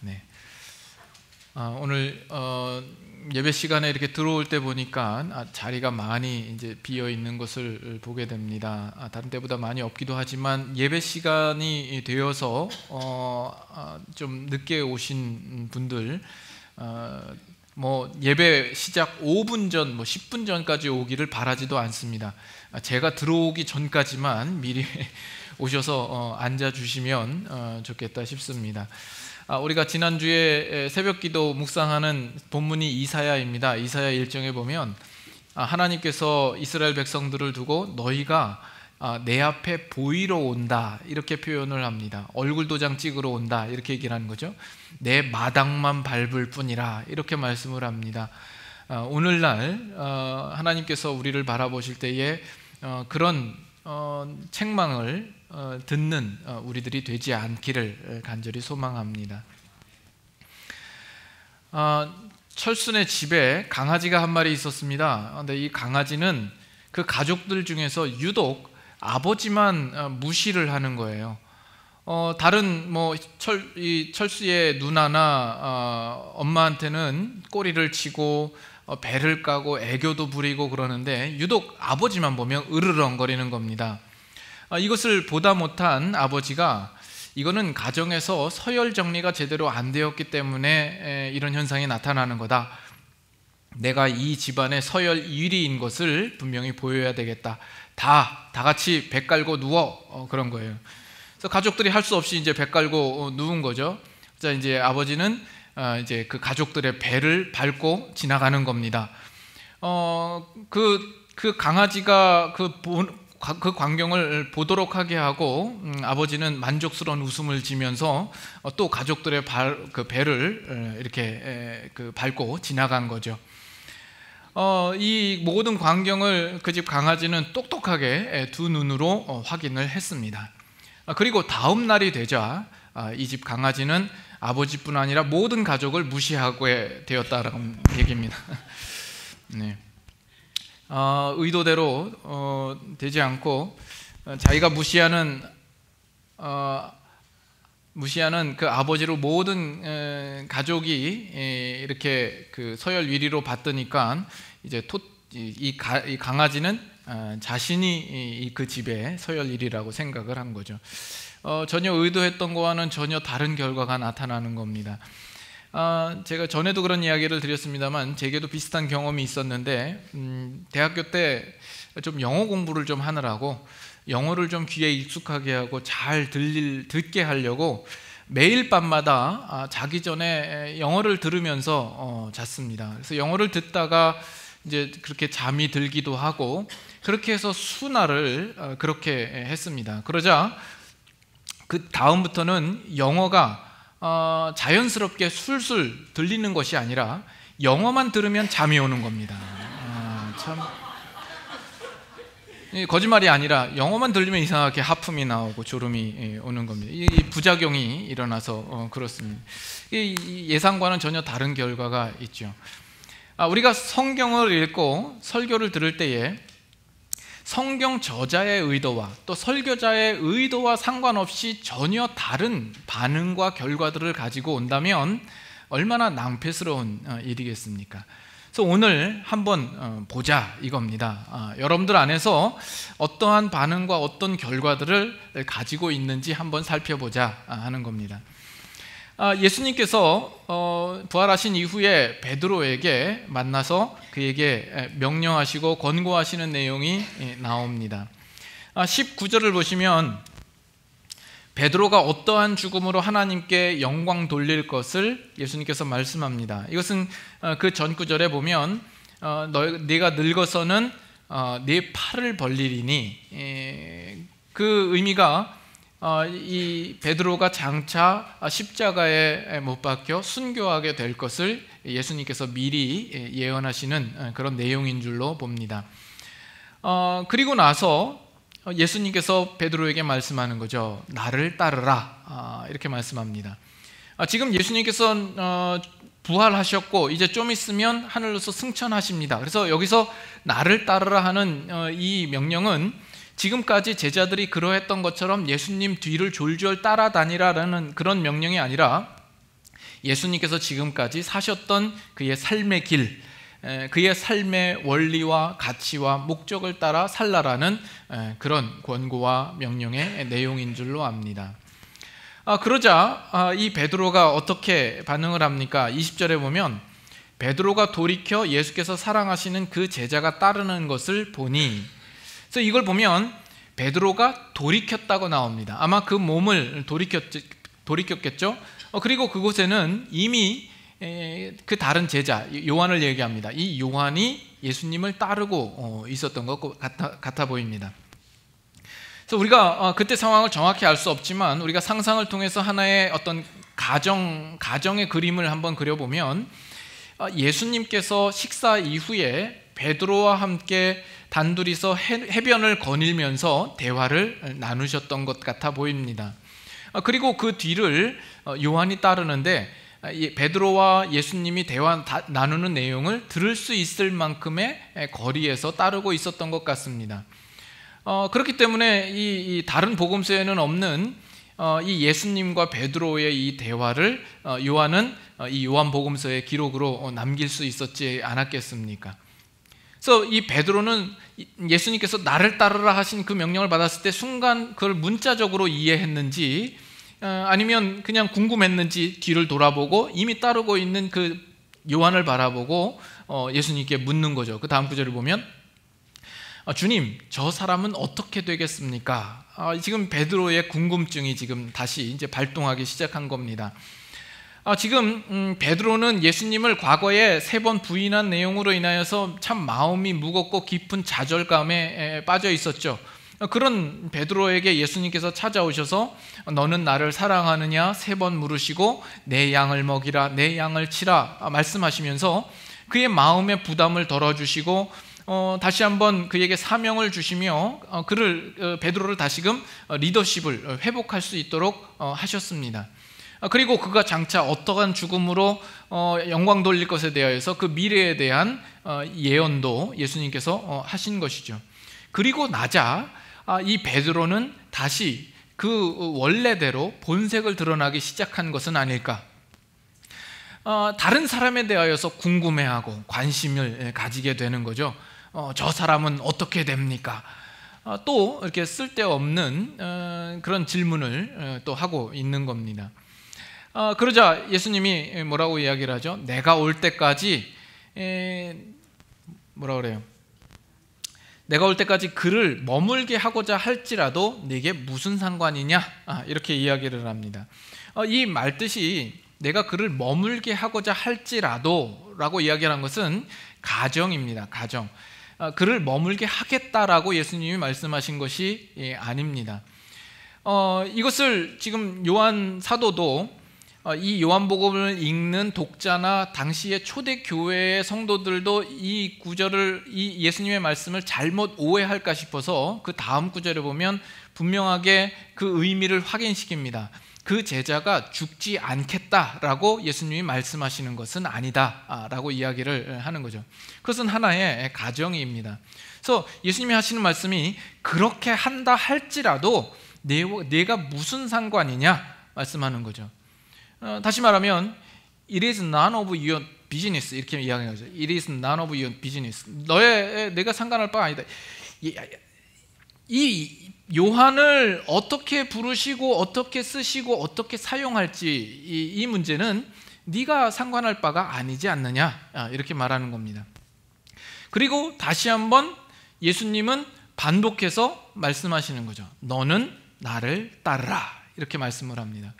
네. 오늘 예배 시간에 이렇게 들어올 때 보니까 자리가 많이 이제 비어 있는 것을 보게 됩니다. 다른 때보다 많이 없기도 하지만 예배 시간이 되어서 좀 늦게 오신 분들, 뭐 예배 시작 5분 전, 뭐 10분 전까지 오기를 바라지도 않습니다. 제가 들어오기 전까지만 미리 오셔서 앉아 주시면 좋겠다 싶습니다. 우리가 지난주에 새벽기도 묵상하는 본문이 이사야입니다. 이사야 1장에 보면 하나님께서 이스라엘 백성들을 두고 너희가 내 앞에 보이러 온다 이렇게 표현을 합니다. 얼굴 도장 찍으러 온다 이렇게 얘기를 하는 거죠. 내 마당만 밟을 뿐이라 이렇게 말씀을 합니다. 오늘날 하나님께서 우리를 바라보실 때에 그런 책망을 듣는 우리들이 되지 않기를 간절히 소망합니다. 철순의 집에 강아지가 한 마리 있었습니다. 근데 이 강아지는 그 가족들 중에서 유독 아버지만 무시를 하는 거예요. 다른 이 철수의 누나나 엄마한테는 꼬리를 치고 배를 까고 애교도 부리고 그러는데 유독 아버지만 보면 으르렁거리는 겁니다. 이것을 보다 못한 아버지가 이거는 가정에서 서열 정리가 제대로 안 되었기 때문에 이런 현상이 나타나는 거다. 내가 이 집안의 서열 1위인 것을 분명히 보여야 되겠다. 다 같이 배 깔고 누워 그런 거예요. 그래서 가족들이 할 수 없이 이제 배 깔고 누운 거죠. 자, 이제 아버지는 이제 그 가족들의 배를 밟고 지나가는 겁니다. 그 강아지가 그 광경을 보도록 하게 하고 아버지는 만족스러운 웃음을 지면서 또 가족들의 그 배를 이렇게 밟고 지나간 거죠. 이 모든 광경을 그 집 강아지는 똑똑하게 두 눈으로 확인을 했습니다. 그리고 다음 날이 되자 이 집 강아지는 아버지뿐 아니라 모든 가족을 무시하게 되었다라는 얘기입니다. 네. 의도대로 되지 않고 자기가 무시하는 그 아버지를 모든 가족이 이렇게 그 서열 위리로 받으니까 이제 이 강아지는 자신이 그 집의 서열 1위라고 생각을 한 거죠. 전혀 의도했던 거와는 전혀 다른 결과가 나타나는 겁니다. 제가 전에도 그런 이야기를 드렸습니다만 제게도 비슷한 경험이 있었는데 대학교 때 좀 영어 공부를 좀 하느라고 영어를 좀 귀에 익숙하게 하고 잘 듣게 하려고 매일 밤마다 자기 전에 영어를 들으면서 잤습니다. 그래서 영어를 듣다가 이제 그렇게 잠이 들기도 하고 그렇게 해서 수날을 그렇게 했습니다. 그러자 그 다음부터는 영어가 자연스럽게 술술 들리는 것이 아니라 영어만 들으면 잠이 오는 겁니다. 참 거짓말이 아니라 영어만 들리면 이상하게 하품이 나오고 졸음이 오는 겁니다. 이 부작용이 일어나서 그렇습니다. 이 예상과는 전혀 다른 결과가 있죠. 우리가 성경을 읽고 설교를 들을 때에 성경 저자의 의도와 또 설교자의 의도와 상관없이 전혀 다른 반응과 결과들을 가지고 온다면 얼마나 낭패스러운 일이겠습니까? 그래서 오늘 한번 보자 이겁니다. 여러분들 안에서 어떠한 반응과 어떤 결과들을 가지고 있는지 한번 살펴보자 하는 겁니다. 예수님께서 부활하신 이후에 베드로에게 만나서 그에게 명령하시고 권고하시는 내용이 나옵니다. 19절을 보시면 베드로가 어떠한 죽음으로 하나님께 영광 돌릴 것을 예수님께서 말씀합니다. 이것은 그 전 구절에 보면 네가 늙어서는 네 팔을 벌리리니 그 의미가 이 베드로가 장차 십자가에 못 박혀 순교하게 될 것을 예수님께서 미리 예언하시는 그런 내용인 줄로 봅니다. 그리고 나서 예수님께서 베드로에게 말씀하는 거죠. 나를 따르라 이렇게 말씀합니다. 지금 예수님께서 부활하셨고 이제 좀 있으면 하늘로서 승천하십니다. 그래서 여기서 나를 따르라 하는 이 명령은 지금까지 제자들이 그러했던 것처럼 예수님 뒤를 졸졸 따라다니라라는 그런 명령이 아니라 예수님께서 지금까지 사셨던 그의 삶의 길, 그의 삶의 원리와 가치와 목적을 따라 살라라는 그런 권고와 명령의 내용인 줄로 압니다. 그러자 이 베드로가 어떻게 반응을 합니까? 20절에 보면 베드로가 돌이켜 예수께서 사랑하시는 그 제자가 따르는 것을 보니, 그래서 이걸 보면 베드로가 돌이켰다고 나옵니다. 아마 그 몸을 돌이켰겠죠. 그리고 그곳에는 이미 그 다른 제자 요한을 얘기합니다. 이 요한이 예수님을 따르고 있었던 것 같아 보입니다. 그래서 우리가 그때 상황을 정확히 알 수 없지만 우리가 상상을 통해서 하나의 어떤 가정의 그림을 한번 그려보면, 예수님께서 식사 이후에 베드로와 함께 단둘이서 해변을 거닐면서 대화를 나누셨던 것 같아 보입니다. 그리고 그 뒤를 요한이 따르는데 베드로와 예수님이 대화 나누는 내용을 들을 수 있을 만큼의 거리에서 따르고 있었던 것 같습니다. 그렇기 때문에 이 다른 복음서에는 없는 이 예수님과 베드로의 이 대화를 요한은 이 요한복음서의 기록으로 남길 수 있었지 않았겠습니까? 그래서 이 베드로는 예수님께서 나를 따르라 하신 그 명령을 받았을 때 순간 그걸 문자적으로 이해했는지 아니면 그냥 궁금했는지 뒤를 돌아보고 이미 따르고 있는 그 요한을 바라보고 예수님께 묻는 거죠. 그 다음 구절을 보면 주님, 저 사람은 어떻게 되겠습니까? 지금 베드로의 궁금증이 지금 다시 이제 발동하기 시작한 겁니다. 지금 베드로는 예수님을 과거에 3번 부인한 내용으로 인하여서 참 마음이 무겁고 깊은 좌절감에 빠져 있었죠. 그런 베드로에게 예수님께서 찾아오셔서 너는 나를 사랑하느냐 3번 물으시고 내 양을 먹이라, 내 양을 치라 말씀하시면서 그의 마음의 부담을 덜어주시고 다시 한번 그에게 사명을 주시며 베드로를 다시금 리더십을 회복할 수 있도록 하셨습니다. 그리고 그가 장차 어떠한 죽음으로 영광 돌릴 것에 대하여서 그 미래에 대한 예언도 예수님께서 하신 것이죠. 그리고 나자 이 베드로는 다시 그 원래대로 본색을 드러나기 시작한 것은 아닐까. 다른 사람에 대하여서 궁금해하고 관심을 가지게 되는 거죠. 저 사람은 어떻게 됩니까? 또 이렇게 쓸데없는 그런 질문을 또 하고 있는 겁니다. 그러자 예수님이 뭐라고 이야기를 하죠? 내가 올 때까지 뭐라 그래요? 내가 올 때까지 그를 머물게 하고자 할지라도 네게 무슨 상관이냐? 이렇게 이야기를 합니다. 이 말뜻이 내가 그를 머물게 하고자 할지라도 라고 이야기하는 것은 가정입니다. 가정. 그를 머물게 하겠다라고 예수님이 말씀하신 것이 아닙니다. 이것을 지금 요한 사도도 이 요한복음을 읽는 독자나 당시의 초대교회의 성도들도 이 구절을, 이 예수님의 말씀을 잘못 오해할까 싶어서 그 다음 구절에 보면 분명하게 그 의미를 확인시킵니다. 그 제자가 죽지 않겠다라고 예수님이 말씀하시는 것은 아니다라고 이야기를 하는 거죠. 그것은 하나의 가정입니다. 그래서 예수님이 하시는 말씀이 그렇게 한다 할지라도 내가 무슨 상관이냐 말씀하는 거죠. 다시 말하면 It is none of your business 이렇게 이야기하는 거죠. It is none of your business. 내가 상관할 바 아니다. 이 요한을 어떻게 부르시고 어떻게 쓰시고 어떻게 사용할지 이 문제는 네가 상관할 바가 아니지 않느냐 이렇게 말하는 겁니다. 그리고 다시 한번 예수님은 반복해서 말씀하시는 거죠. 너는 나를 따르라 이렇게 말씀을 합니다.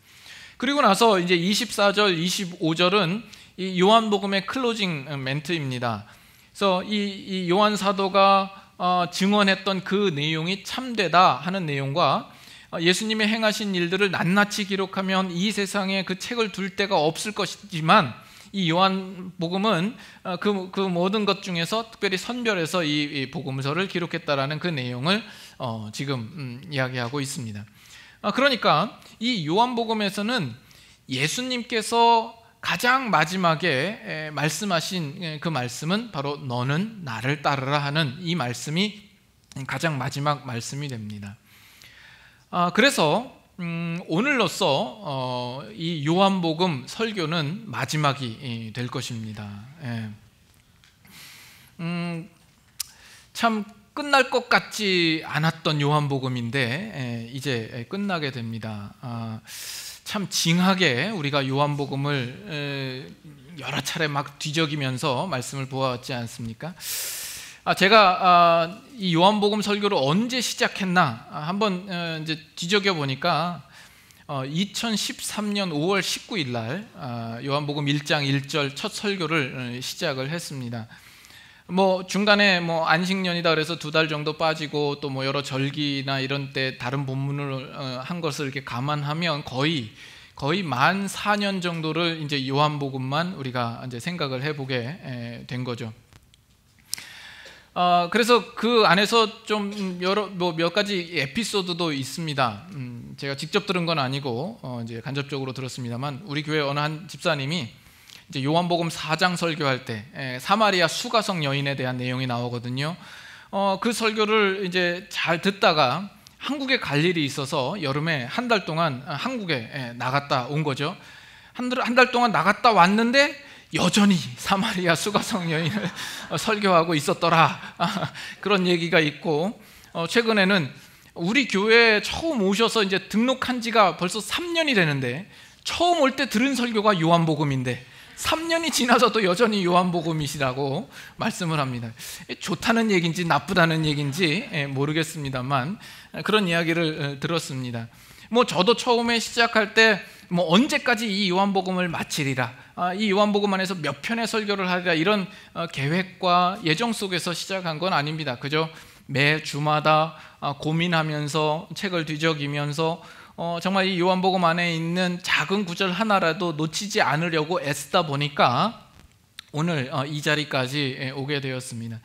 그리고 나서 이제 24절, 25절은 이 요한복음의 클로징 멘트입니다. 그래서 이 요한 사도가 증언했던 그 내용이 참되다 하는 내용과 예수님의 행하신 일들을 낱낱이 기록하면 이 세상에 그 책을 둘 데가 없을 것이지만 이 요한복음은 그 모든 것 중에서 특별히 선별해서 이 복음서를 기록했다라는 그 내용을 지금 이야기하고 있습니다. 그러니까 이 요한복음에서는 예수님께서 가장 마지막에 말씀하신 그 말씀은 바로 너는 나를 따르라 하는 이 말씀이 가장 마지막 말씀이 됩니다. 그래서 오늘로써 이 요한복음 설교는 마지막이 될 것입니다. 참 끝날 것 같지 않았던 요한복음인데 이제 끝나게 됩니다. 참 징하게 우리가 요한복음을 여러 차례 막 뒤적이면서 말씀을 보았지 않습니까? 제가 이 요한복음 설교를 언제 시작했나 한번 이제 뒤적여 보니까 2013년 5월 19일 날 요한복음 1장 1절 첫 설교를 시작을 했습니다. 중간에 안식년이다 그래서 2달 정도 빠지고 또 여러 절기나 이런 때 다른 본문을 한 것을 이렇게 감안하면 거의 만 4년 정도를 이제 요한복음만 우리가 이제 생각을 해보게 된 거죠. 그래서 그 안에서 좀 몇 가지 에피소드도 있습니다. 제가 직접 들은 건 아니고 이제 간접적으로 들었습니다만, 우리 교회 어느 한 집사님이 이제 요한복음 4장 설교할 때 사마리아 수가성 여인에 대한 내용이 나오거든요. 그 설교를 이제 잘 듣다가 한국에 갈 일이 있어서 여름에 한 달 동안 한국에 나갔다 온 거죠. 한 달 동안 나갔다 왔는데 여전히 사마리아 수가성 여인을 설교하고 있었더라, 그런 얘기가 있고, 최근에는 우리 교회에 처음 오셔서 이제 등록한 지가 벌써 3년이 되는데 처음 올 때 들은 설교가 요한복음인데 3년이 지나서도 여전히 요한복음이시라고 말씀을 합니다. 좋다는 얘기인지 나쁘다는 얘기인지 모르겠습니다만 그런 이야기를 들었습니다. 저도 처음에 시작할 때 언제까지 이 요한복음을 마치리라, 이 요한복음 안에서 몇 편의 설교를 하리라, 이런 계획과 예정 속에서 시작한 건 아닙니다. 그저 매 주마다 고민하면서 책을 뒤적이면서 정말 이 요한복음 안에 있는 작은 구절 하나라도 놓치지 않으려고 애쓰다 보니까 오늘 이 자리까지 오게 되었습니다.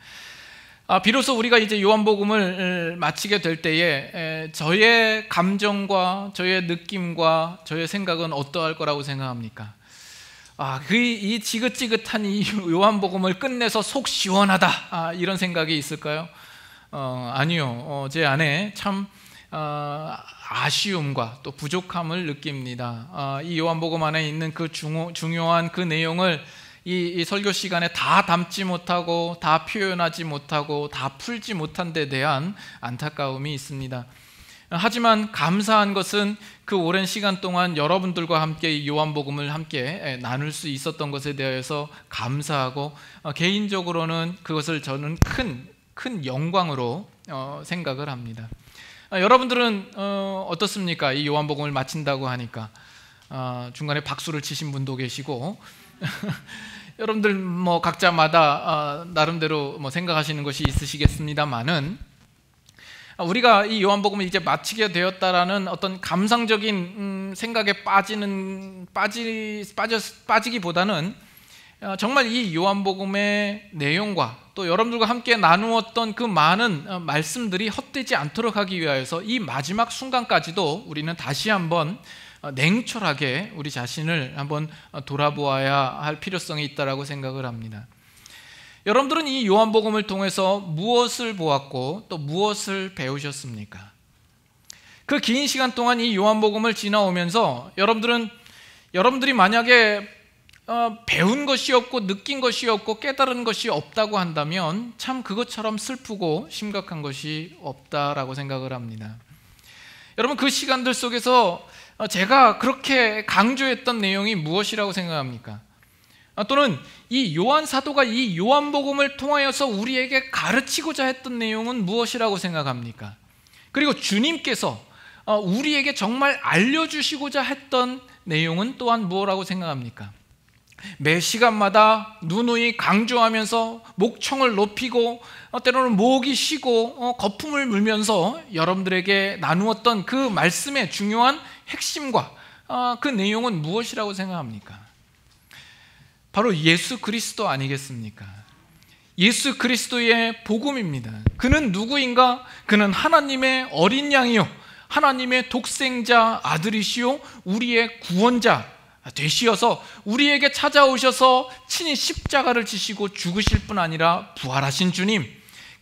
비로소 우리가 이제 요한복음을 마치게 될 때에 저의 감정과 저의 느낌과 저의 생각은 어떠할 거라고 생각합니까? 이 지긋지긋한 이 요한복음을 끝내서 속 시원하다, 이런 생각이 있을까요? 아니요. 제 안에 참 아쉬움과 또 부족함을 느낍니다. 이 요한복음 안에 있는 그 중요한 그 내용을 이 설교 시간에 다 담지 못하고 다 표현하지 못하고 다 풀지 못한 데 대한 안타까움이 있습니다. 하지만 감사한 것은 그 오랜 시간 동안 여러분들과 함께 이 요한복음을 함께 나눌 수 있었던 것에 대해서 감사하고, 개인적으로는 그것을 저는 큰 영광으로 생각을 합니다. 여러분들은 어떻습니까? 이 요한복음을 마친다고 하니까 중간에 박수를 치신 분도 계시고 여러분들 각자마다 나름대로 생각하시는 것이 있으시겠습니다만은, 우리가 이 요한복음을 이제 마치게 되었다라는 어떤 감상적인 생각에 빠지기보다는 정말 이 요한복음의 내용과 또 여러분들과 함께 나누었던 그 많은 말씀들이 헛되지 않도록 하기 위하여서 이 마지막 순간까지도 우리는 다시 한번 냉철하게 우리 자신을 한번 돌아보아야 할 필요성이 있다라고 생각을 합니다. 여러분들은 이 요한복음을 통해서 무엇을 보았고 또 무엇을 배우셨습니까? 그 긴 시간 동안 이 요한복음을 지나오면서 여러분들이 만약에 배운 것이 없고 느낀 것이 없고 깨달은 것이 없다고 한다면 참 그것처럼 슬프고 심각한 것이 없다라고 생각을 합니다. 여러분, 그 시간들 속에서 제가 그렇게 강조했던 내용이 무엇이라고 생각합니까? 또는 이 요한 사도가 이 요한복음을 통하여서 우리에게 가르치고자 했던 내용은 무엇이라고 생각합니까? 그리고 주님께서 우리에게 정말 알려주시고자 했던 내용은 또한 무엇이라고 생각합니까? 매 시간마다 누누이 강조하면서 목청을 높이고 때로는 목이 쉬고 거품을 물면서 여러분들에게 나누었던 그 말씀의 중요한 핵심과 그 내용은 무엇이라고 생각합니까? 바로 예수 그리스도 아니겠습니까? 예수 그리스도의 복음입니다. 그는 누구인가? 그는 하나님의 어린 양이요, 하나님의 독생자 아들이시요, 우리의 구원자 되시어서 우리에게 찾아오셔서 친히 십자가를 지시고 죽으실 뿐 아니라 부활하신 주님,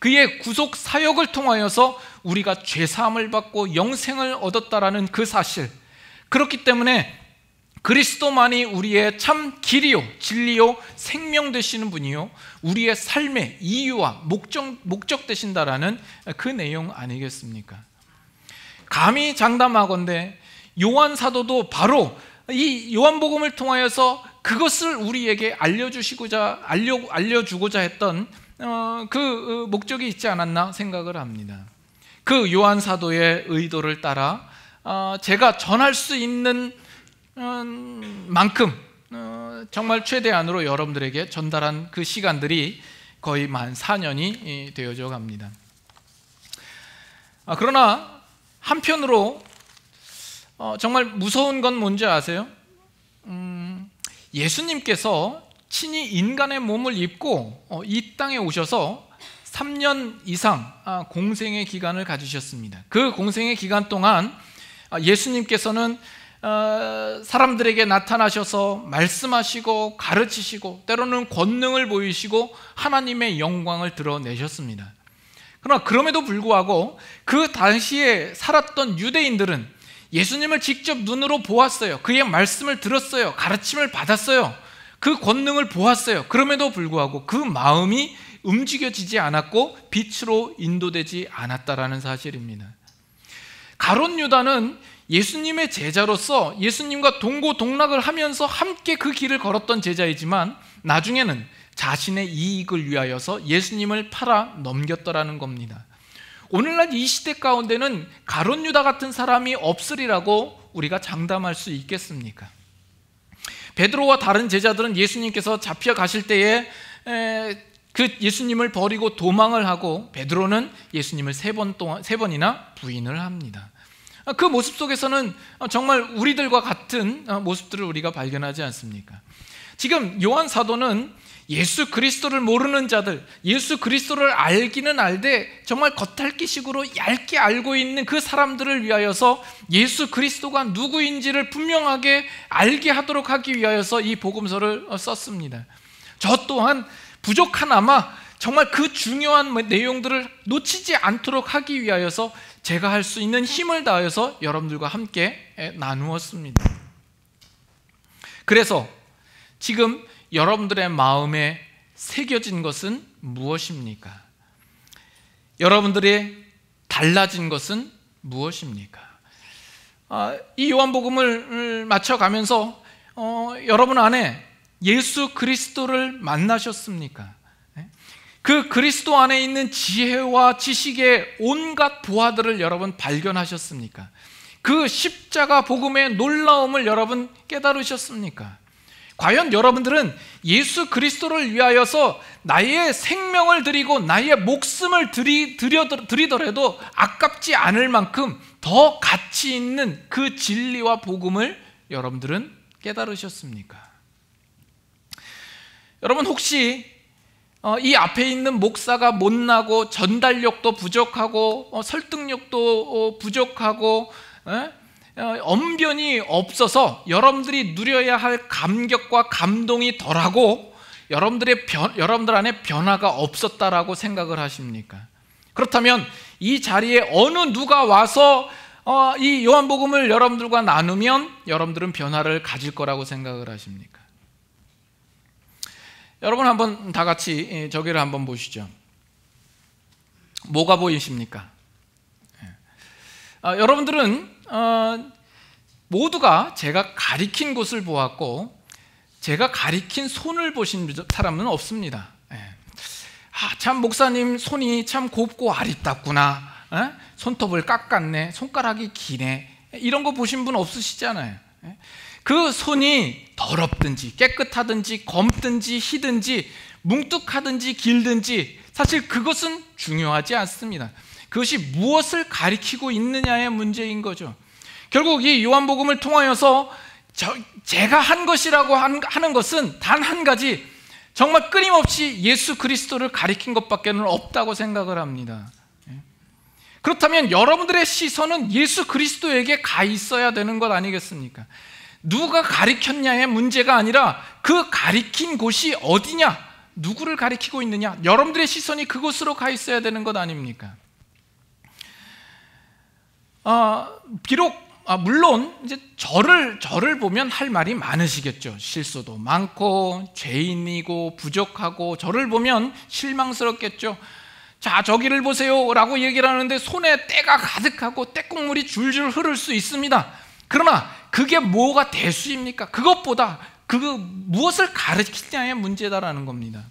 그의 구속 사역을 통하여서 우리가 죄사함을 받고 영생을 얻었다라는 그 사실, 그렇기 때문에 그리스도만이 우리의 참 길이요 진리요 생명 되시는 분이요 우리의 삶의 이유와 목적 되신다라는 그 내용 아니겠습니까? 감히 장담하건대 요한 사도도 바로 이 요한복음을 통하여서 그것을 우리에게 알려주고자 했던 그 목적이 있지 않았나 생각을 합니다. 그 요한 사도의 의도를 따라 제가 전할 수 있는 만큼 정말 최대한으로 여러분들에게 전달한 그 시간들이 거의 만 4년이 되어져 갑니다. 그러나 한편으로 정말 무서운 건 뭔지 아세요? 예수님께서 친히 인간의 몸을 입고 이 땅에 오셔서 3년 이상 공생의 기간을 가지셨습니다. 그 공생의 기간 동안 예수님께서는 사람들에게 나타나셔서 말씀하시고 가르치시고 때로는 권능을 보이시고 하나님의 영광을 드러내셨습니다. 그러나 그럼에도 불구하고 그 당시에 살았던 유대인들은 예수님을 직접 눈으로 보았어요. 그의 말씀을 들었어요. 가르침을 받았어요. 그 권능을 보았어요. 그럼에도 불구하고 그 마음이 움직여지지 않았고 빛으로 인도되지 않았다라는 사실입니다. 가룟 유다는 예수님의 제자로서 예수님과 동고동락을 하면서 함께 그 길을 걸었던 제자이지만 나중에는 자신의 이익을 위하여서 예수님을 팔아 넘겼더라는 겁니다. 오늘날 이 시대 가운데는 가룟 유다 같은 사람이 없으리라고 우리가 장담할 수 있겠습니까? 베드로와 다른 제자들은 예수님께서 잡혀가실 때에 그 예수님을 버리고 도망을 하고 베드로는 예수님을 세 번이나 부인을 합니다. 그 모습 속에서는 정말 우리들과 같은 모습들을 우리가 발견하지 않습니까? 지금 요한 사도는 예수 그리스도를 모르는 자들, 예수 그리스도를 알기는 알되 정말 겉핥기식으로 얇게 알고 있는 그 사람들을 위하여서 예수 그리스도가 누구인지를 분명하게 알게 하도록 하기 위하여서 이 복음서를 썼습니다. 저 또한 부족하나마 정말 그 중요한 내용들을 놓치지 않도록 하기 위하여서 제가 할 수 있는 힘을 다해서 여러분들과 함께 나누었습니다. 그래서 지금 여러분들의 마음에 새겨진 것은 무엇입니까? 여러분들의 달라진 것은 무엇입니까? 이 요한복음을 맞춰가면서 여러분 안에 예수 그리스도를 만나셨습니까? 그 그리스도 안에 있는 지혜와 지식의 온갖 보화들을 여러분 발견하셨습니까? 그 십자가 복음의 놀라움을 여러분 깨달으셨습니까? 과연 여러분들은 예수 그리스도를 위하여서 나의 생명을 드리고 나의 목숨을 드리더라도 아깝지 않을 만큼 더 가치 있는 그 진리와 복음을 여러분들은 깨달으셨습니까? 여러분 혹시 이 앞에 있는 목사가 못나고 전달력도 부족하고 설득력도 부족하고 언변이 없어서 여러분들이 누려야 할 감격과 감동이 덜하고 여러분들 안에 변화가 없었다라고 생각을 하십니까? 그렇다면 이 자리에 어느 누가 와서 이 요한복음을 여러분들과 나누면 여러분들은 변화를 가질 거라고 생각을 하십니까? 여러분 한번 다 같이 저기를 한번 보시죠. 뭐가 보이십니까? 여러분들은 모두가 제가 가리킨 곳을 보았고 제가 가리킨 손을 보신 사람은 없습니다. 참 목사님 손이 참 곱고 아리답구나, 손톱을 깎았네, 손가락이 기네, 이런 거 보신 분 없으시잖아요. 그 손이 더럽든지 깨끗하든지 검든지 희든지 뭉툭하든지 길든지 사실 그것은 중요하지 않습니다. 그것이 무엇을 가리키고 있느냐의 문제인 거죠. 결국 이 요한복음을 통하여서 제가 한 것이라고 하는 것은 단 한 가지, 정말 끊임없이 예수 그리스도를 가리킨 것밖에는 없다고 생각을 합니다. 그렇다면 여러분들의 시선은 예수 그리스도에게 가 있어야 되는 것 아니겠습니까? 누가 가리켰냐의 문제가 아니라 그 가리킨 곳이 어디냐, 누구를 가리키고 있느냐? 여러분들의 시선이 그곳으로 가 있어야 되는 것 아닙니까? 물론 이제 저를 보면 할 말이 많으시겠죠. 실수도 많고 죄인이고 부족하고 저를 보면 실망스럽겠죠. 자, 저기를 보세요 라고 얘기를 하는데 손에 때가 가득하고 때국물이 줄줄 흐를 수 있습니다. 그러나 그게 뭐가 대수입니까? 그것보다 무엇을 가르치냐의 문제다라는 겁니다.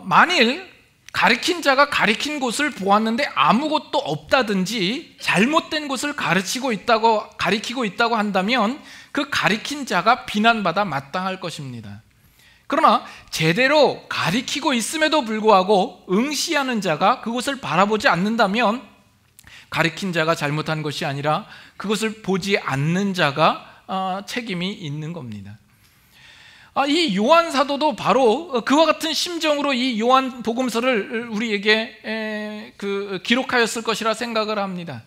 만일 가르친 자가 가르친 곳을 보았는데 아무것도 없다든지 잘못된 곳을 가르치고 있다고 한다면 그 가르친 자가 비난받아 마땅할 것입니다. 그러나 제대로 가르치고 있음에도 불구하고 응시하는 자가 그곳을 바라보지 않는다면 가르친 자가 잘못한 것이 아니라 그것을 보지 않는 자가 책임이 있는 겁니다. 이 요한 사도도 바로 그와 같은 심정으로 이 요한 복음서를 우리에게 기록하였을 것이라 생각을 합니다.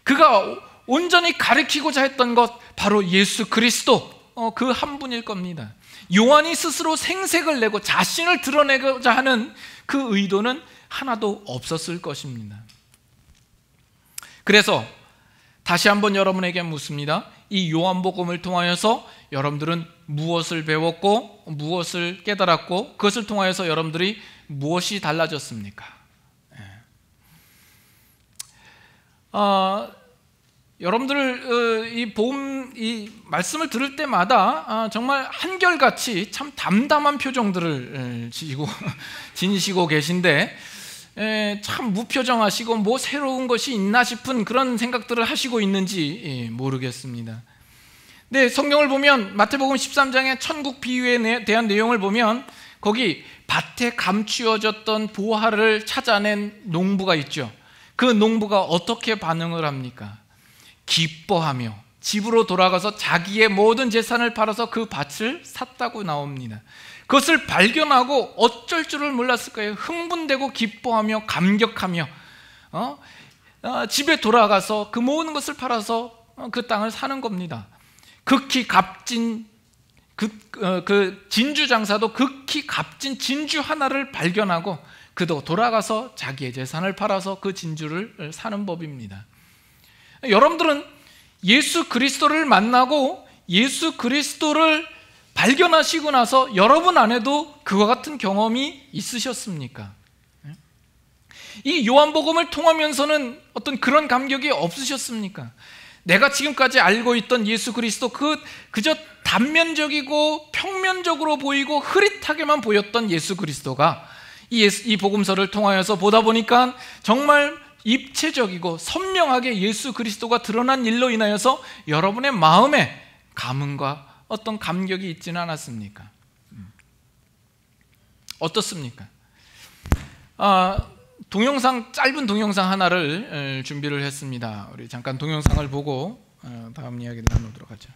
그가 온전히 가르치고자 했던 것 바로 예수 그리스도 그 한 분일 겁니다. 요한이 스스로 생색을 내고 자신을 드러내고자 하는 그 의도는 하나도 없었을 것입니다. 그래서 다시 한번 여러분에게 묻습니다. 이 요한복음을 통하여서 여러분들은 무엇을 배웠고 무엇을 깨달았고 그것을 통하여서 여러분들이 무엇이 달라졌습니까? 여러분들 이 말씀을 들을 때마다 정말 한결같이 참 담담한 표정들을 지니시고 계신데 참 무표정하시고 뭐 새로운 것이 있나 싶은 그런 생각들을 하시고 있는지 모르겠습니다. 네, 성경을 보면 마태복음 13장의 천국 비유에 대한 내용을 보면 거기 밭에 감추어졌던 보화를 찾아낸 농부가 있죠. 그 농부가 어떻게 반응을 합니까? 기뻐하며 집으로 돌아가서 자기의 모든 재산을 팔아서 그 밭을 샀다고 나옵니다. 그것을 발견하고 어쩔 줄을 몰랐을 거예요. 흥분되고 기뻐하며 감격하며 집에 돌아가서 그 모든 것을 팔아서 그 땅을 사는 겁니다. 극히 값진 그 진주 장사도 극히 값진 진주 하나를 발견하고 그도 돌아가서 자기의 재산을 팔아서 그 진주를 사는 법입니다. 여러분들은 예수 그리스도를 만나고 예수 그리스도를 발견하시고 나서 여러분 안에도 그와 같은 경험이 있으셨습니까? 이 요한복음을 통하면서는 어떤 그런 감격이 없으셨습니까? 내가 지금까지 알고 있던 예수 그리스도 그저 단면적이고 평면적으로 보이고 흐릿하게만 보였던 예수 그리스도가 이 복음서를 통하여서 보다 보니까 정말 입체적이고 선명하게 예수 그리스도가 드러난 일로 인하여서 여러분의 마음에 감흥과 어떤 감격이 있지는 않았습니까? 어떻습니까? 짧은 동영상 하나를 준비를 했습니다. 우리 잠깐 동영상을 보고 다음 이야기를 나누도록 하죠.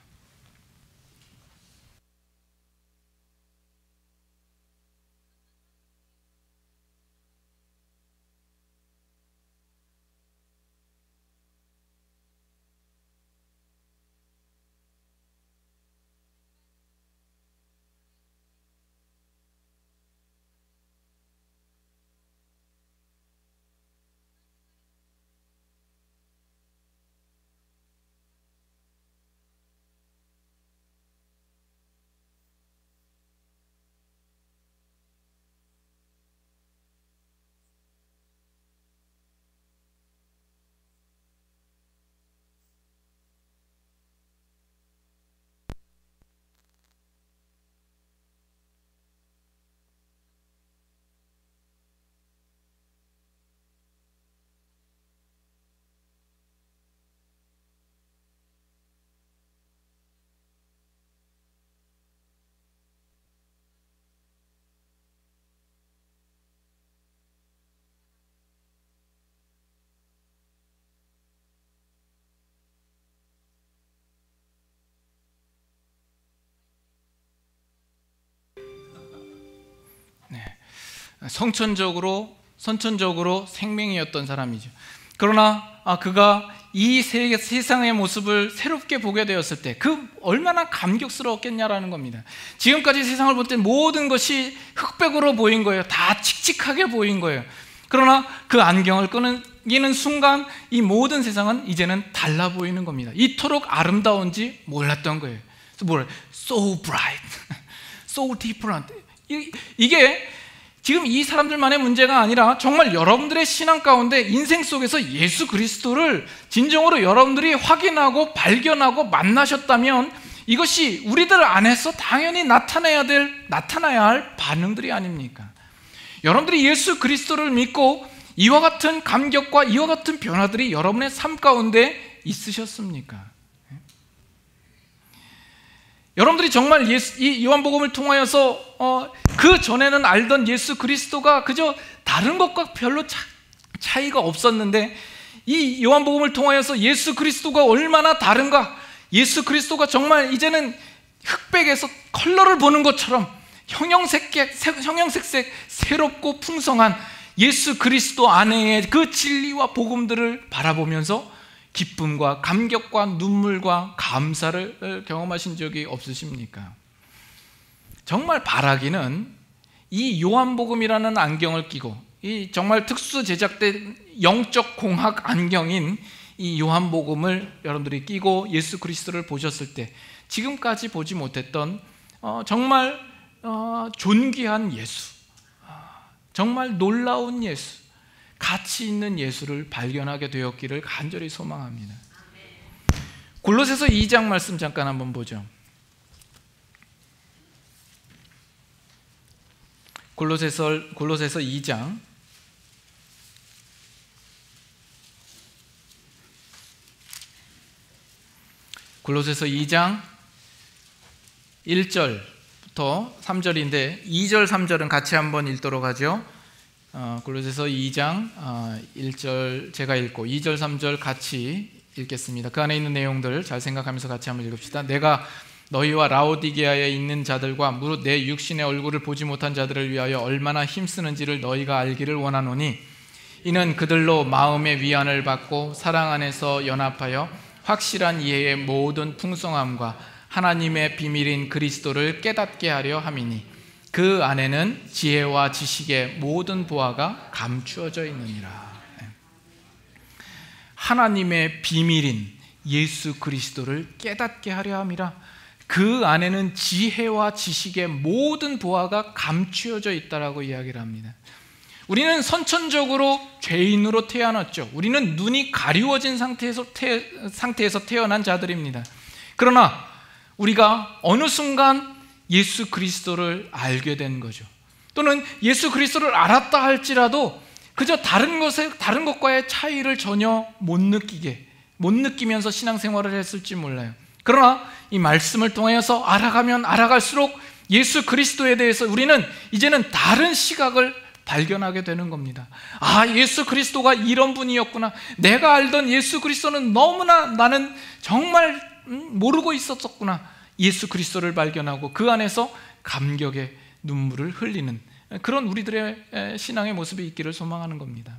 선천적으로 생명이었던 사람이죠. 그러나 그가 이 세상의 모습을 새롭게 보게 되었을 때 그 얼마나 감격스러웠겠냐라는 겁니다. 지금까지 세상을 볼 때 모든 것이 흑백으로 보인 거예요. 다 칙칙하게 보인 거예요. 그러나 그 안경을 끊기는 순간 이 모든 세상은 이제는 달라 보이는 겁니다. 이토록 아름다운지 몰랐던 거예요. 그래서 뭐래? So bright, so different. 이게 지금 이 사람들만의 문제가 아니라 정말 여러분들의 신앙 가운데 인생 속에서 예수 그리스도를 진정으로 여러분들이 확인하고 발견하고 만나셨다면 이것이 우리들 안에서 당연히 나타나야 할 반응들이 아닙니까? 여러분들이 예수 그리스도를 믿고 이와 같은 감격과 이와 같은 변화들이 여러분의 삶 가운데 있으셨습니까? 여러분들이 정말 이 요한복음을 통하여서 그 전에는 알던 예수 그리스도가 그저 다른 것과 별로 차이가 없었는데 이 요한복음을 통하여서 예수 그리스도가 얼마나 다른가, 예수 그리스도가 정말 이제는 흑백에서 컬러를 보는 것처럼 형형색색 새롭고 풍성한 예수 그리스도 안에의 그 진리와 복음들을 바라보면서 기쁨과 감격과 눈물과 감사를 경험하신 적이 없으십니까? 정말 바라기는 이 요한복음이라는 안경을 끼고 이 정말 특수 제작된 영적 공학 안경인 이 요한복음을 여러분들이 끼고 예수 그리스도를 보셨을 때 지금까지 보지 못했던 정말 존귀한 예수, 정말 놀라운 예수, 가치 있는 예수를 발견하게 되었기를 간절히 소망합니다. 골로새서 2장 말씀 잠깐 한번 보죠. 골로새서 2장 골로새서 2장 1절부터 3절인데 2절 3절은 같이 한번 읽도록 하죠. 골로새서 2장 1절 제가 읽고 2절 3절 같이 읽겠습니다. 그 안에 있는 내용들 잘 생각하면서 같이 한번 읽읍시다. 내가 너희와 라오디게아에 있는 자들과 무릇 내 육신의 얼굴을 보지 못한 자들을 위하여 얼마나 힘쓰는지를 너희가 알기를 원하노니 이는 그들로 마음의 위안을 받고 사랑 안에서 연합하여 확실한 이해의 모든 풍성함과 하나님의 비밀인 그리스도를 깨닫게 하려 함이니 그 안에는 지혜와 지식의 모든 보화가 감추어져 있느니라. 하나님의 비밀인 예수 그리스도를 깨닫게 하려 함이라. 그 안에는 지혜와 지식의 모든 보화가 감추어져 있다라고 이야기를 합니다. 우리는 선천적으로 죄인으로 태어났죠. 우리는 눈이 가리워진 상태에서 태어난 자들입니다. 그러나 우리가 어느 순간 예수 그리스도를 알게 된 거죠. 또는 예수 그리스도를 알았다 할지라도 그저 다른 것과의 차이를 전혀 못 느끼면서 신앙생활을 했을지 몰라요. 그러나 이 말씀을 통해서 알아가면 알아갈수록 예수 그리스도에 대해서 우리는 이제는 다른 시각을 발견하게 되는 겁니다. 예수 그리스도가 이런 분이었구나. 내가 알던 예수 그리스도는 너무나 나는 정말 모르고 있었구나. 예수 그리스도를 발견하고 그 안에서 감격의 눈물을 흘리는 그런 우리들의 신앙의 모습이 있기를 소망하는 겁니다.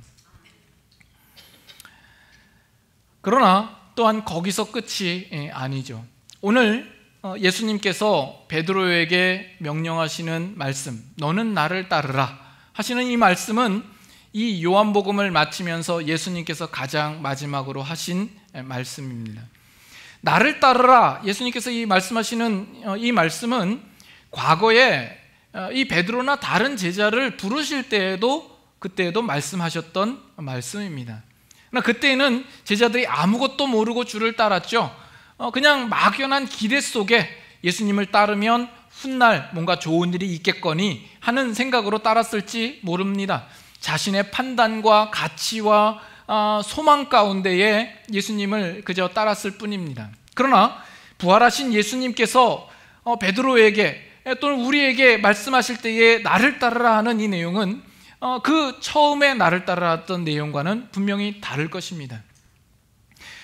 그러나 또한 거기서 끝이 아니죠. 오늘 예수님께서 베드로에게 명령하시는 말씀, 너는 나를 따르라 하시는 이 말씀은 이 요한복음을 마치면서 예수님께서 가장 마지막으로 하신 말씀입니다. 나를 따르라, 예수님께서 이 말씀하시는 이 말씀은 과거에 이 베드로나 다른 제자를 부르실 때에도 그때에도 말씀하셨던 말씀입니다. 그러나 그때는 제자들이 아무것도 모르고 주를 따랐죠. 그냥 막연한 기대 속에 예수님을 따르면 훗날 뭔가 좋은 일이 있겠거니 하는 생각으로 따랐을지 모릅니다. 자신의 판단과 가치와 소망 가운데에 예수님을 그저 따랐을 뿐입니다. 그러나 부활하신 예수님께서 베드로에게 또는 우리에게 말씀하실 때에 나를 따르라 하는 이 내용은 그 처음에 나를 따르라던 내용과는 분명히 다를 것입니다.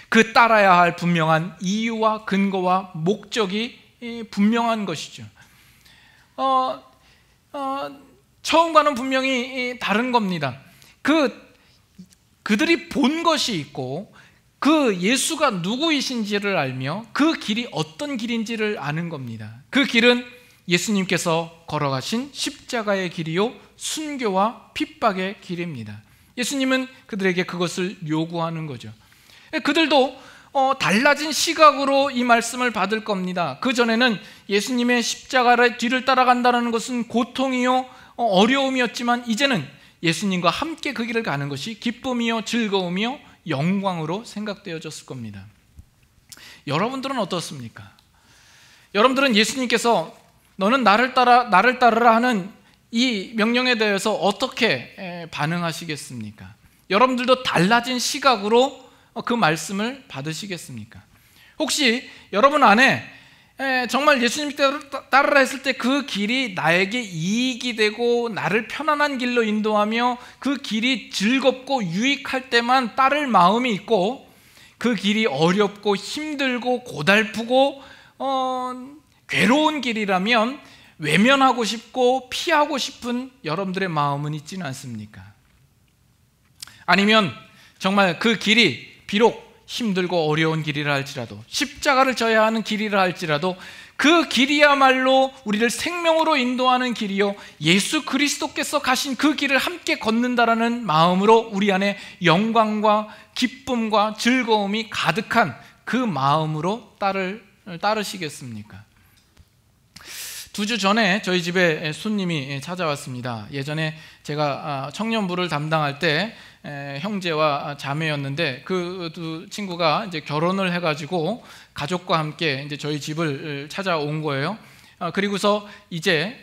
그 따라야 할 분명한 이유와 근거와 목적이 분명한 것이죠. 처음과는 분명히 다른 겁니다. 그 그들이 본 것이 있고 그 예수가 누구이신지를 알며 그 길이 어떤 길인지를 아는 겁니다. 그 길은 예수님께서 걸어가신 십자가의 길이요 순교와 핍박의 길입니다. 예수님은 그들에게 그것을 요구하는 거죠. 그들도 달라진 시각으로 이 말씀을 받을 겁니다. 그전에는 예수님의 십자가의 뒤를 따라간다는 것은 고통이요 어려움이었지만 이제는 예수님과 함께 그 길을 가는 것이 기쁨이요 즐거움이요 영광으로 생각되어졌을 겁니다. 여러분들은 어떻습니까? 여러분들은 예수님께서 너는 나를 따르라 하는 이 명령에 대해서 어떻게 반응하시겠습니까? 여러분들도 달라진 시각으로 그 말씀을 받으시겠습니까? 혹시 여러분 안에 정말 예수님 따르라 했을 때 그 길이 나에게 이익이 되고 나를 편안한 길로 인도하며 그 길이 즐겁고 유익할 때만 따를 마음이 있고, 그 길이 어렵고 힘들고 고달프고 괴로운 길이라면 외면하고 싶고 피하고 싶은 여러분들의 마음은 있지는 않습니까? 아니면 정말 그 길이 비록 힘들고 어려운 길이라 할지라도, 십자가를 져야 하는 길이라 할지라도 그 길이야말로 우리를 생명으로 인도하는 길이요 예수 그리스도께서 가신 그 길을 함께 걷는다라는 마음으로 우리 안에 영광과 기쁨과 즐거움이 가득한 그 마음으로 따르시겠습니까? 2주 전에 저희 집에 손님이 찾아왔습니다. 예전에 제가 청년부를 담당할 때 형제와 자매였는데 그 두 친구가 이제 결혼을 해가지고 가족과 함께 이제 저희 집을 찾아온 거예요. 그리고서 이제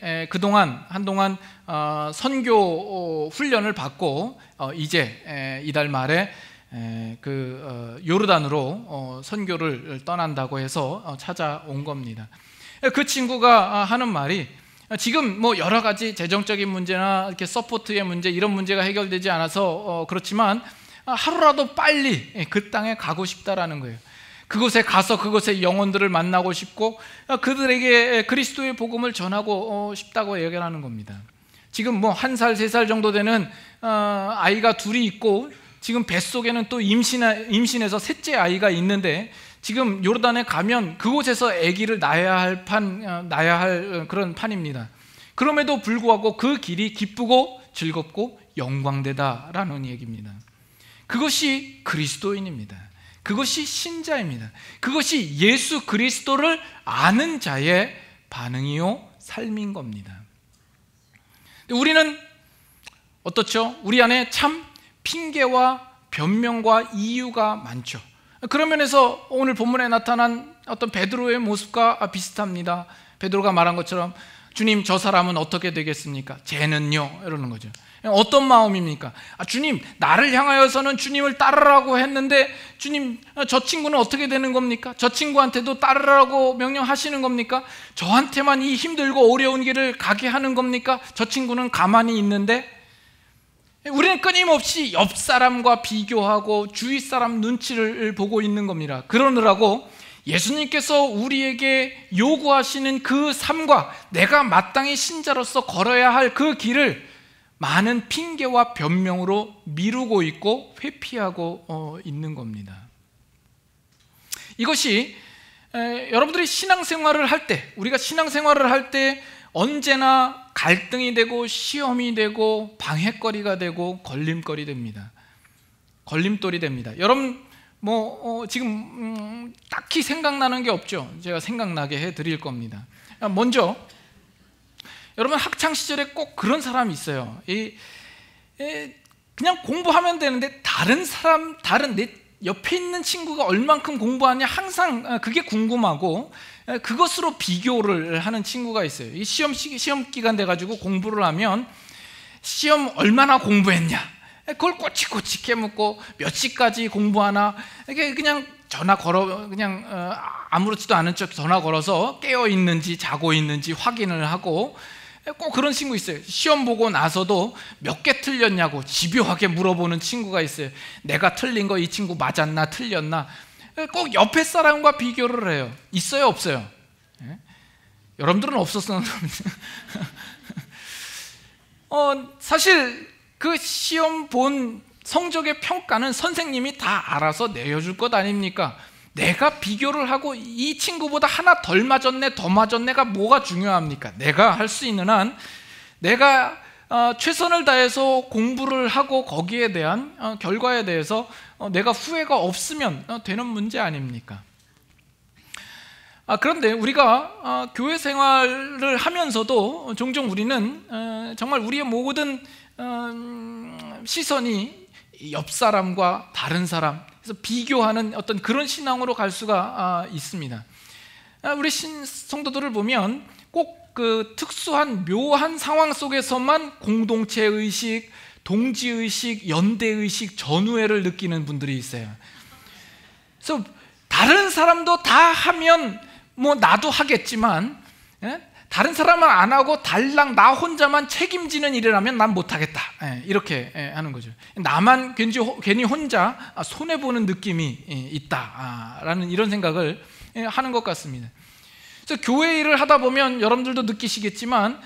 한동안 선교 훈련을 받고 이제 이달 말에 요르단으로 선교를 떠난다고 해서 찾아온 겁니다. 그 친구가 하는 말이, 지금 뭐 여러 가지 재정적인 문제나 이렇게 서포트의 문제, 이런 문제가 해결되지 않아서 그렇지만 하루라도 빨리 그 땅에 가고 싶다라는 거예요. 그곳에 가서 그곳의 영혼들을 만나고 싶고 그들에게 그리스도의 복음을 전하고 싶다고 얘기하는 겁니다. 지금 뭐 1살, 3살 정도 되는 아이가 둘이 있고, 지금 뱃속에는 또 임신해서 셋째 아이가 있는데, 지금 요르단에 가면 그곳에서 아기를 낳아야 할 그런 판입니다. 그럼에도 불구하고 그 길이 기쁘고 즐겁고 영광되다라는 얘기입니다. 그것이 그리스도인입니다. 그것이 신자입니다. 그것이 예수 그리스도를 아는 자의 반응이요 삶인 겁니다. 우리는 어떻죠? 우리 안에 참 핑계와 변명과 이유가 많죠. 그런 면에서 오늘 본문에 나타난 어떤 베드로의 모습과 비슷합니다. 베드로가 말한 것처럼 주님, 저 사람은 어떻게 되겠습니까? 쟤는요? 이러는 거죠. 어떤 마음입니까? 주님, 나를 향하여서는 주님을 따르라고 했는데 주님, 저 친구는 어떻게 되는 겁니까? 저 친구한테도 따르라고 명령하시는 겁니까? 저한테만 이 힘들고 어려운 길을 가게 하는 겁니까? 저 친구는 가만히 있는데. 우리는 끊임없이 옆 사람과 비교하고 주위 사람 눈치를 보고 있는 겁니다. 그러느라고 예수님께서 우리에게 요구하시는 그 삶과 내가 마땅히 신자로서 걸어야 할 그 길을 많은 핑계와 변명으로 미루고 있고 회피하고 있는 겁니다. 이것이 여러분들이 신앙생활을 할 때, 우리가 신앙생활을 할 때 언제나 갈등이 되고 시험이 되고 방해거리가 되고 걸림돌이 됩니다. 여러분 지금 딱히 생각나는 게 없죠? 제가 생각나게 해드릴 겁니다. 먼저 여러분 학창 시절에 꼭 그런 사람이 있어요. 그냥 공부하면 되는데 다른 내 옆에 있는 친구가 얼만큼 공부하냐 항상 그게 궁금하고 그것으로 비교를 하는 친구가 있어요. 이 시험 기간 돼가지고 공부를 하면 시험 얼마나 공부했냐, 그걸 꼬치꼬치 캐묻고 몇 시까지 공부하나, 이게 그냥 그냥 아무렇지도 않은 척 전화 걸어서 깨어 있는지 자고 있는지 확인을 하고, 꼭 그런 친구 있어요. 시험 보고 나서도 몇 개 틀렸냐고 집요하게 물어보는 친구가 있어요. 내가 틀린 거 이 친구 맞았나 틀렸나, 꼭 옆에 사람과 비교를 해요. 있어요, 없어요? 여러분들은 없었어요. 사실 그 시험 본 성적의 평가는 선생님이 다 알아서 내려줄 것 아닙니까? 내가 비교를 하고 이 친구보다 하나 덜 맞았네, 더 맞았네가 뭐가 중요합니까? 내가 할 수 있는 한 내가 최선을 다해서 공부를 하고 거기에 대한 결과에 대해서 내가 후회가 없으면 되는 문제 아닙니까? 그런데 우리가 교회 생활을 하면서도 종종 우리는 정말 우리의 모든 시선이 옆 사람과 다른 사람, 그래서 비교하는 어떤 그런 신앙으로 갈 수가 있습니다. 우리 성도들을 보면 꼭 그 특수한 묘한 상황 속에서만 공동체의식, 동지의식, 연대의식, 전우애를 느끼는 분들이 있어요. 그래서 다른 사람도 다 하면 뭐 나도 하겠지만, 다른 사람은 안 하고 달랑 나 혼자만 책임지는 일을 하면 난 못하겠다, 이렇게 하는 거죠. 나만 괜히 혼자 손해보는 느낌이 있다라는 이런 생각을 하는 것 같습니다. 그래서 교회 일을 하다 보면 여러분들도 느끼시겠지만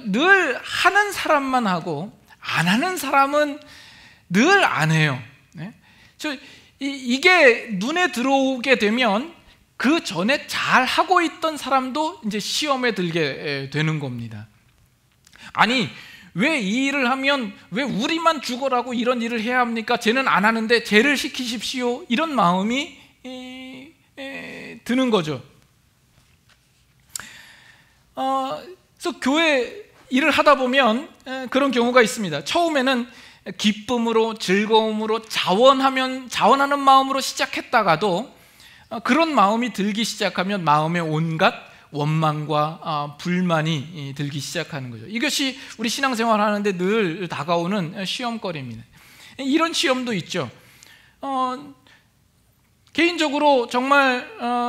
늘 하는 사람만 하고 안 하는 사람은 늘 안 해요. 이게 눈에 들어오게 되면 그 전에 잘 하고 있던 사람도 이제 시험에 들게 되는 겁니다. 아니, 왜 이 일을 하면 왜 우리만 죽어라고 이런 일을 해야 합니까? 쟤는 안 하는데 쟤를 시키십시오. 이런 마음이 드는 거죠. 그래서 교회 일을 하다 보면 그런 경우가 있습니다. 처음에는 기쁨으로, 즐거움으로, 자원하는 마음으로 시작했다가도 그런 마음이 들기 시작하면 마음에 온갖 원망과 불만이 들기 시작하는 거죠. 이것이 우리 신앙생활 하는데 늘 다가오는 시험거리입니다. 이런 시험도 있죠. 개인적으로 정말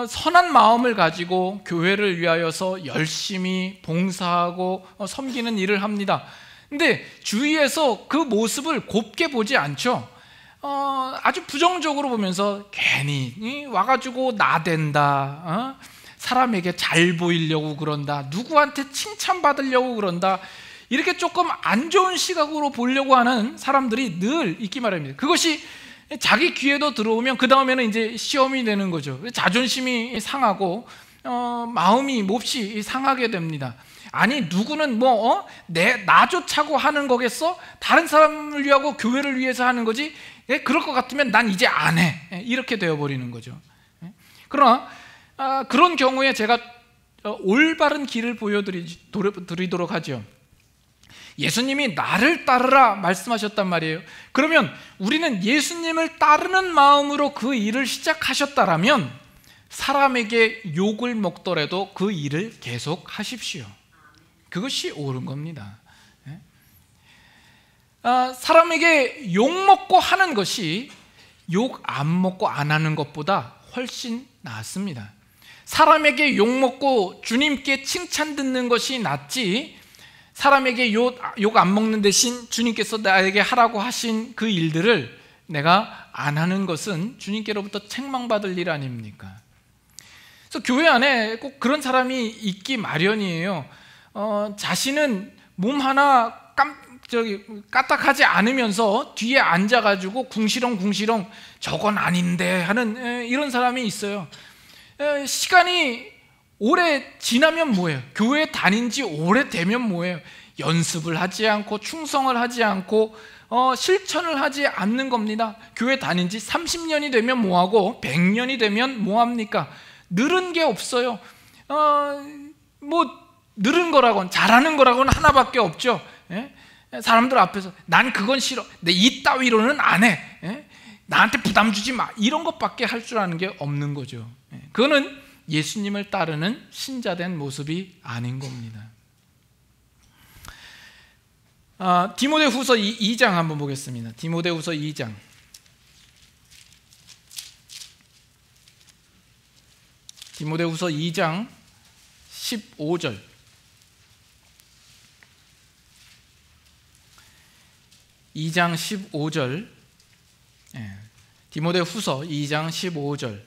선한 마음을 가지고 교회를 위하여서 열심히 봉사하고 섬기는 일을 합니다. 근데 주위에서 그 모습을 곱게 보지 않죠. 아주 부정적으로 보면서 괜히 와가지고 나댄다, 사람에게 잘 보이려고 그런다, 누구한테 칭찬받으려고 그런다, 이렇게 조금 안 좋은 시각으로 보려고 하는 사람들이 늘 있기 마련입니다. 그것이 자기 귀에도 들어오면 그 다음에는 이제 시험이 되는 거죠. 자존심이 상하고 마음이 몹시 상하게 됩니다. 아니, 누구는 나 좋자고 하는 거겠어? 다른 사람을 위하고 교회를 위해서 하는 거지? 그럴 것 같으면 난 이제 안 해. 이렇게 되어버리는 거죠. 그러나 그런 경우에 제가 올바른 길을 보여드리도록 하죠. 예수님이 나를 따르라 말씀하셨단 말이에요. 그러면 우리는 예수님을 따르는 마음으로 그 일을 시작하셨다라면 사람에게 욕을 먹더라도 그 일을 계속 하십시오. 그것이 옳은 겁니다. 사람에게 욕 먹고 하는 것이 욕 안 먹고 안 하는 것보다 훨씬 낫습니다. 사람에게 욕 먹고 주님께 칭찬 듣는 것이 낫지, 사람에게 욕 안 먹는 대신 주님께서 나에게 하라고 하신 그 일들을 내가 안 하는 것은 주님께로부터 책망받을 일 아닙니까? 그래서 교회 안에 꼭 그런 사람이 있기 마련이에요. 자신은 몸 하나 까딱하지 않으면서 뒤에 앉아가지고 궁시렁궁시렁 저건 아닌데 하는 이런 사람이 있어요. 시간이 오래 지나면 뭐예요? 교회 다닌 지 오래되면 뭐예요? 연습을 하지 않고 충성을 하지 않고 실천을 하지 않는 겁니다. 교회 다닌 지 30년이 되면 뭐하고 100년이 되면 뭐합니까? 늘은 게 없어요. 늘은 거라고는, 잘하는 거라고는 하나밖에 없죠. 사람들 앞에서 난 그건 싫어, 내 이 따위로는 안 해, 나한테 부담 주지 마, 이런 것밖에 할 줄 아는 게 없는 거죠. 그거는 예수님을 따르는 신자된 모습이 아닌 겁니다. 디모데후서 2장 한번 보겠습니다. 디모데후서 2장. 디모데후서 2장 15절. 디모데후서 2장 15절.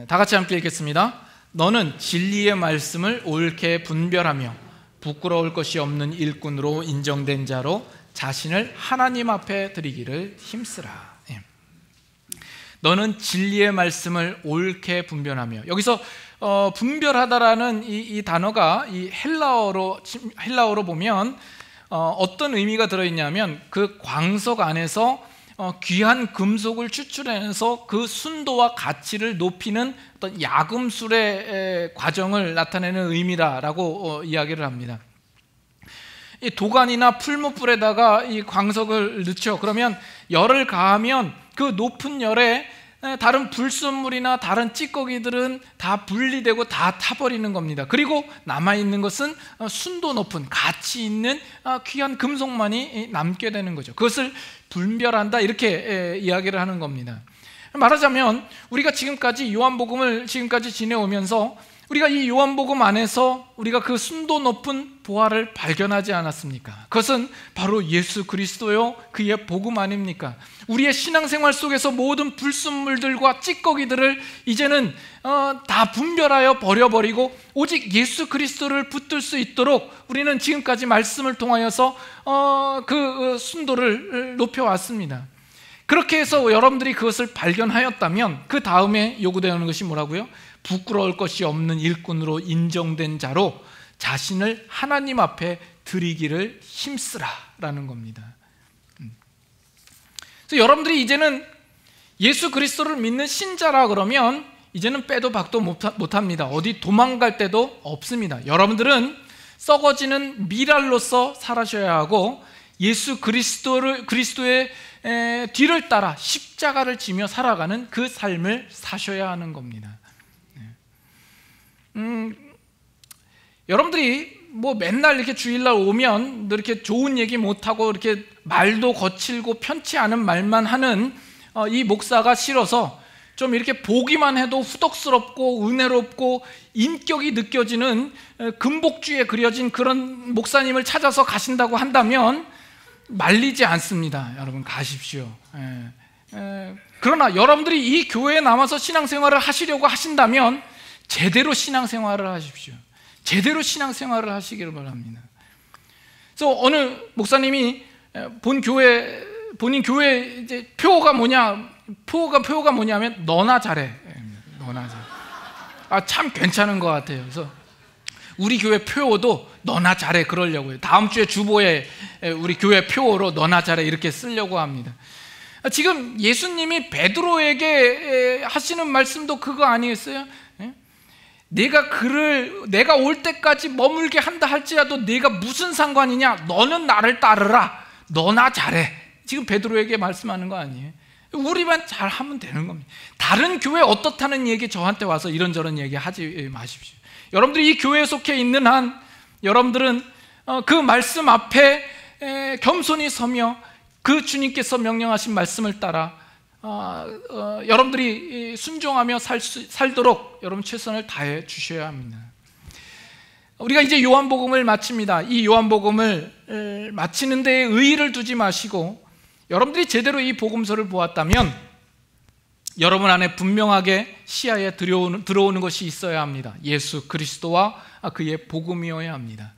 다 같이 함께 읽겠습니다. 너는 진리의 말씀을 옳게 분별하며 부끄러울 것이 없는 일꾼으로 인정된 자로 자신을 하나님 앞에 드리기를 힘쓰라. 너는 진리의 말씀을 옳게 분별하며, 여기서 분별하다라는 이 단어가 이 헬라어로 보면 어떤 의미가 들어있냐면, 그 광석 안에서 귀한 금속을 추출해내서 그 순도와 가치를 높이는 어떤 야금술의 과정을 나타내는 의미라고 이야기를 합니다. 이 도간이나 풀무불에다가 이 광석을 넣죠. 그러면 열을 가하면 그 높은 열에 다른 불순물이나 다른 찌꺼기들은 다 분리되고 다 타버리는 겁니다. 그리고 남아있는 것은 순도 높은 가치 있는 귀한 금속만이 남게 되는 거죠. 그것을 분별한다, 이렇게 이야기를 하는 겁니다. 말하자면 우리가 지금까지 요한복음을 지금까지 지내오면서 우리가 이 요한복음 안에서 우리가 그 순도 높은 보화를 발견하지 않았습니까? 그것은 바로 예수 그리스도요, 그의 복음 아닙니까? 우리의 신앙생활 속에서 모든 불순물들과 찌꺼기들을 이제는 다 분별하여 버려버리고 오직 예수 그리스도를 붙들 수 있도록 우리는 지금까지 말씀을 통하여서 그 순도를 높여왔습니다. 그렇게 해서 여러분들이 그것을 발견하였다면 그 다음에 요구되는 것이 뭐라고요? 부끄러울 것이 없는 일꾼으로 인정된 자로 자신을 하나님 앞에 드리기를 힘쓰라라는 겁니다. 그래서 여러분들이 이제는 예수 그리스도를 믿는 신자라 그러면 이제는 빼도 박도 못합니다. 어디 도망갈 데도 없습니다. 여러분들은 썩어지는 미랄로서 살아셔야 하고 예수 그리스도의 뒤를 따라 십자가를 지며 살아가는 그 삶을 사셔야 하는 겁니다. 여러분들이 뭐 맨날 이렇게 주일날 오면 이렇게 좋은 얘기 못하고 이렇게 말도 거칠고 편치 않은 말만 하는 이 목사가 싫어서 좀 이렇게 보기만 해도 후덕스럽고 은혜롭고 인격이 느껴지는 금복주에 그려진 그런 목사님을 찾아서 가신다고 한다면 말리지 않습니다. 여러분 가십시오. 그러나 여러분들이 이 교회에 남아서 신앙생활을 하시려고 하신다면 제대로 신앙생활을 하십시오. 제대로 신앙생활을 하시기를 바랍니다. 그래서 어느 목사님이 본인 교회 이제 표어가 뭐냐면 너나 잘해. 너나 잘해. 참 괜찮은 것 같아요. 그래서 우리 교회 표어도 너나 잘해 그러려고요. 다음 주에 주보에 우리 교회 표어로 너나 잘해 이렇게 쓰려고 합니다. 지금 예수님이 베드로에게 하시는 말씀도 그거 아니겠어요? 내가 올 때까지 머물게 한다 할지라도 네가 무슨 상관이냐? 너는 나를 따르라. 너나 잘해. 지금 베드로에게 말씀하는 거 아니에요? 우리만 잘하면 되는 겁니다. 다른 교회 어떻다는 얘기 저한테 와서 이런저런 얘기 하지 마십시오. 여러분들이 이 교회에 속해 있는 한 여러분들은 그 말씀 앞에 겸손히 서며 그 주님께서 명령하신 말씀을 따라 여러분들이 순종하며 살도록 여러분 최선을 다해 주셔야 합니다. 우리가 이제 요한복음을 마칩니다. 이 요한복음을 마치는 데에 의의를 두지 마시고 여러분들이 제대로 이 복음서를 보았다면 여러분 안에 분명하게 시야에 들어오는 것이 있어야 합니다. 예수 그리스도와 그의 복음이어야 합니다.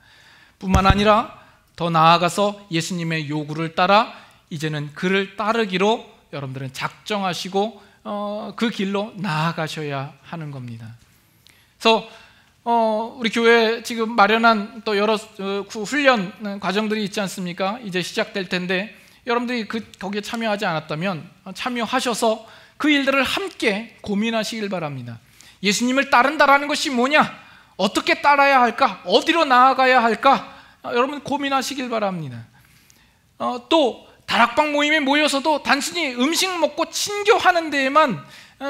뿐만 아니라 더 나아가서 예수님의 요구를 따라 이제는 그를 따르기로 여러분들은 작정하시고 그 길로 나아가셔야 하는 겁니다. 그래서 우리 교회 지금 마련한 또 여러 훈련 과정들이 있지 않습니까? 이제 시작될 텐데 여러분들이 거기에 참여하지 않았다면 참여하셔서 그 일들을 함께 고민하시길 바랍니다. 예수님을 따른다라는 것이 뭐냐? 어떻게 따라야 할까? 어디로 나아가야 할까? 여러분 고민하시길 바랍니다. 또 다락방 모임에 모여서도 단순히 음식 먹고 친교하는 데에만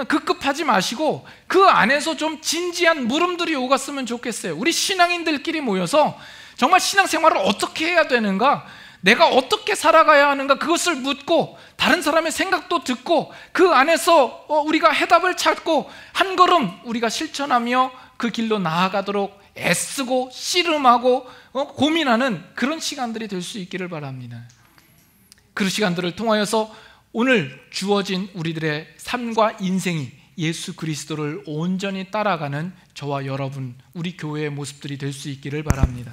급급하지 마시고 그 안에서 좀 진지한 물음들이 오갔으면 좋겠어요. 우리 신앙인들끼리 모여서 정말 신앙생활을 어떻게 해야 되는가, 내가 어떻게 살아가야 하는가, 그것을 묻고 다른 사람의 생각도 듣고 그 안에서 우리가 해답을 찾고 한 걸음 우리가 실천하며 그 길로 나아가도록 애쓰고 씨름하고 고민하는 그런 시간들이 될 수 있기를 바랍니다. 그 시간들을 통하여서 오늘 주어진 우리들의 삶과 인생이 예수 그리스도를 온전히 따라가는 저와 여러분, 우리 교회의 모습들이 될 수 있기를 바랍니다.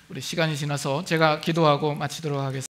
우리 시간이 지나서 제가 기도하고 마치도록 하겠습니다.